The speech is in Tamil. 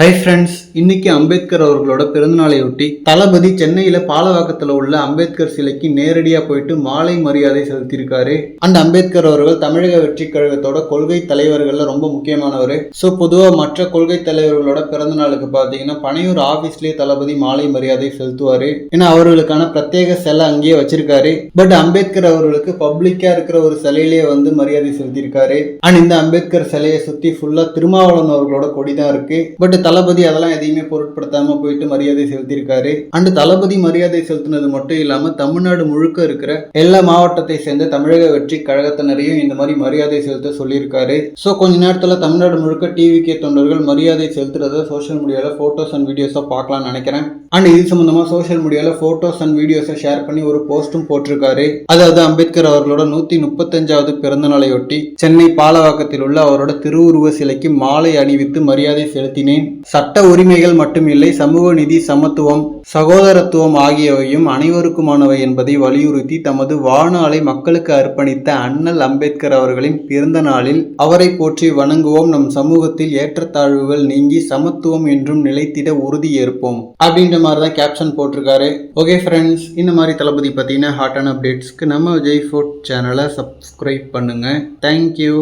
ஹை ஃப்ரெண்ட்ஸ், இன்னைக்கு அம்பேத்கர் அவர்களோட பிறந்தநாளையொட்டி தளபதி சென்னையில பாலவாக்கத்துல உள்ள அம்பேத்கர் சிலைக்கு நேரடியா போயிட்டு மாலை மரியாதை செலுத்தியிருக்காரு. அண்ட் அம்பேத்கர் அவர்கள் தமிழக வெற்றி கழகத்தோட கொள்கை தலைவர்கள்ல ரொம்ப முக்கியமானவர். ஸோ பொதுவா மற்ற கொள்கை தலைவர்களோட பிறந்த நாளுக்கு பாத்தீங்கன்னா பனையூர் ஆபீஸ்லயே தளபதி மாலை மரியாதை செலுத்துவாரு. ஏன்னா அவர்களுக்கான பிரத்யேக சிலை அங்கேயே வச்சிருக்காரு. பட் அம்பேத்கர் அவர்களுக்கு பப்ளிக்கா இருக்கிற ஒரு சிலையிலேயே மரியாதை செலுத்தியிருக்காரு. அண்ட் இந்த அம்பேத்கர் சிலையை சுத்தி ஃபுல்லா திருமாவளவன் அவர்களோட கொடிதான் இருக்கு. பட் தளபதி அதெல்லாம் எதையுமே பொருட்படுத்தாம போயிட்டு மரியாதை செலுத்தியிருக்காரு. அண்ட் தளபதி மரியாதை செலுத்தினது மட்டும் இல்லாம தமிழ்நாடு முழுக்க இருக்கிற எல்லா மாவட்டத்தை சேர்ந்த தமிழக வெற்றி கழகத்தினரையும் இந்த மாதிரி மரியாதை செலுத்த சொல்லியிருக்காரு. ஸோ கொஞ்ச நேரத்தில் தமிழ்நாடு முழுக்க டிவிகே தொண்டர்கள் மரியாதை செலுத்துறத சோசியல் மீடியால போட்டோஸ் அண்ட் வீடியோஸை பார்க்கலாம்னு நினைக்கிறேன். அண்ட் இது சம்பந்தமா சோசியல் மீடியால போட்டோஸ் அண்ட் வீடியோஸை ஷேர் பண்ணி ஒரு போஸ்டும் போட்டிருக்காரு. அதாவது அம்பேத்கர் அவர்களோட 135வது பிறந்த நாளையொட்டி சென்னை பாலவாக்கத்தில் உள்ள அவரோட திருவுருவ சிலைக்கு மாலை அணிவித்து மரியாதை செலுத்தினேன். சட்ட உரிமைகள் மட்டுமில்லை, சமூக நீதி, சமத்துவம், சகோதரத்துவம் ஆகியவையும் அனைவருக்குமானவை என்பதை வலியுறுத்தி தமது வாழ்நாளை மக்களுக்கு அர்ப்பணித்த அண்ணல் அம்பேத்கர் அவர்களின் பிறந்த நாளில் அவரை போற்றி வணங்குவோம். நம் சமூகத்தில் ஏற்றத்தாழ்வுகள் நீங்கி சமத்துவம் என்றும் நிலைத்திட உறுதி ஏற்போம் அப்படின்ற மாதிரி தான் கேப்ஷன் போட்டிருக்காரு. ஓகே ஃப்ரெண்ட்ஸ், இந்த மாதிரி தளபதி பார்த்தீங்கன்னா ஹாட்டான அப்டேட்ஸ்க்கு நம்ம விஜய் ஃபுட் சேனலை சப்ஸ்கிரைப் பண்ணுங்க. தேங்க்யூ.